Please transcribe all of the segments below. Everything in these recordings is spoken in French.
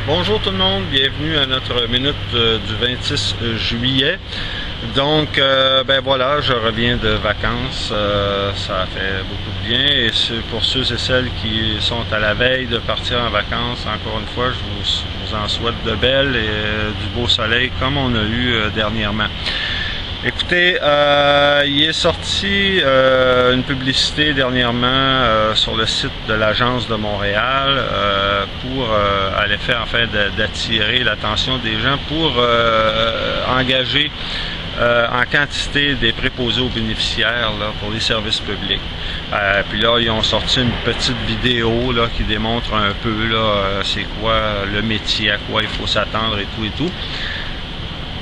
Bonjour tout le monde, bienvenue à notre minute du 26 juillet. Donc, ben voilà, je reviens de vacances, ça fait beaucoup de bien et pour ceux et celles qui sont à la veille de partir en vacances, encore une fois, je vous en souhaite de belles et du beau soleil comme on a eu dernièrement. Écoutez, il est sorti une publicité dernièrement sur le site de l'Agence de Montréal pour à l'effet enfin d'attirer l'attention des gens pour engager en quantité des préposés aux bénéficiaires là, pour les services publics. Puis là, ils ont sorti une petite vidéo là, qui démontre un peu là, c'est quoi le métier, à quoi il faut s'attendre et tout.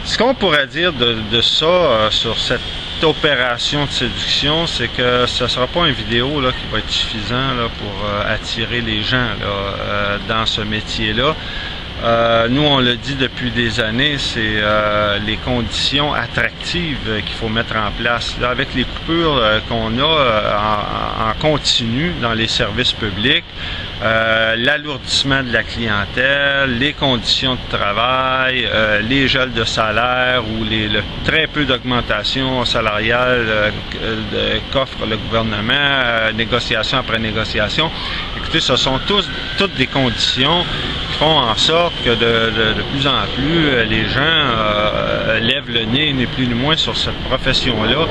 Ce qu'on pourrait dire de ça sur cette opération de séduction, c'est que ce ne sera pas une vidéo là, qui va être suffisant là, pour attirer les gens là, dans ce métier-là. Nous, on le dit depuis des années, c'est les conditions attractives qu'il faut mettre en place. Là, avec les coupures qu'on a en continu dans les services publics, l'alourdissement de la clientèle, les conditions de travail, les gels de salaire ou le très peu d'augmentation salariale qu'offre le gouvernement, négociation après négociation. Écoutez, ce sont toutes des conditions qui font en sorte que de plus en plus les gens lèvent le nez, ni plus ni moins, sur cette profession-là,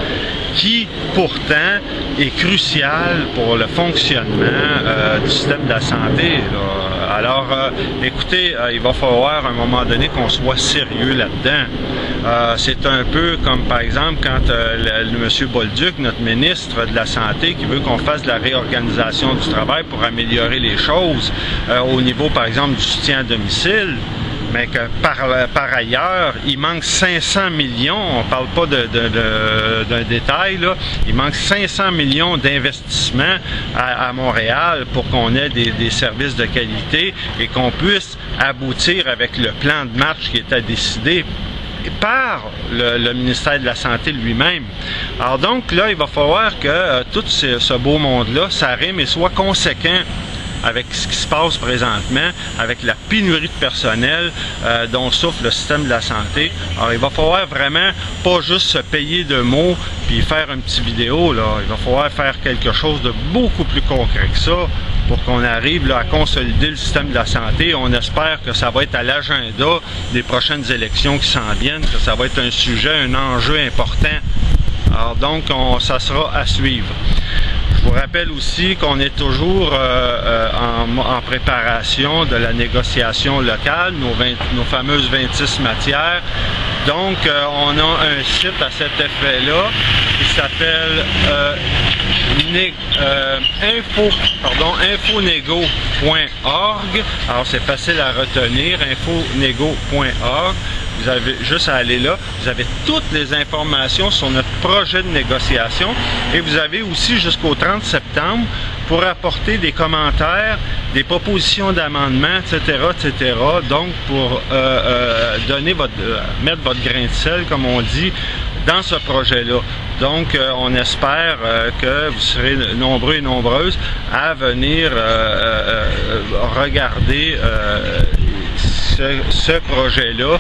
qui pourtant est cruciale pour le fonctionnement du système de la santé. Là. Alors, écoutez, il va falloir à un moment donné qu'on soit sérieux là-dedans. C'est un peu comme, par exemple, quand M. Bolduc, notre ministre de la Santé, qui veut qu'on fasse de la réorganisation du travail pour améliorer les choses au niveau, par exemple, du soutien à domicile, mais que par ailleurs, il manque 500 millions, on ne parle pas d'un détail, là, il manque 500 millions d'investissements à Montréal pour qu'on ait des services de qualité et qu'on puisse aboutir avec le plan de match qui est à décider par le ministère de la Santé lui-même. Alors donc, là, il va falloir que tout ce beau monde-là s'arrime et soit conséquent avec ce qui se passe présentement, avec la pénurie de personnel dont souffre le système de la santé. Alors, il va falloir vraiment pas juste se payer de mots puis faire une petite vidéo, là. Il va falloir faire quelque chose de beaucoup plus concret que ça pour qu'on arrive là, à consolider le système de la santé. On espère que ça va être à l'agenda des prochaines élections qui s'en viennent, que ça va être un sujet, un enjeu important. Alors donc, ça sera à suivre. Je vous rappelle aussi qu'on est toujours en préparation de la négociation locale, nos fameuses 26 matières. Donc, on a un site à cet effet-là qui s'appelle infonego.org. Alors, c'est facile à retenir, infonego.org. Vous avez juste à aller là. Vous avez toutes les informations sur notre projet de négociation et vous avez aussi jusqu'au 30 septembre pour apporter des commentaires, des propositions d'amendement, etc., etc. Donc, pour mettre votre grain de sel, comme on dit, dans ce projet-là. Donc, on espère que vous serez nombreux et nombreuses à venir regarder ce projet-là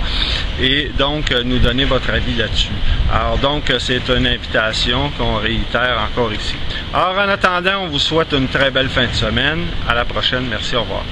et donc nous donner votre avis là-dessus. Alors donc, c'est une invitation qu'on réitère encore ici. Alors, en attendant, on vous souhaite une très belle fin de semaine. À la prochaine. Merci, au revoir.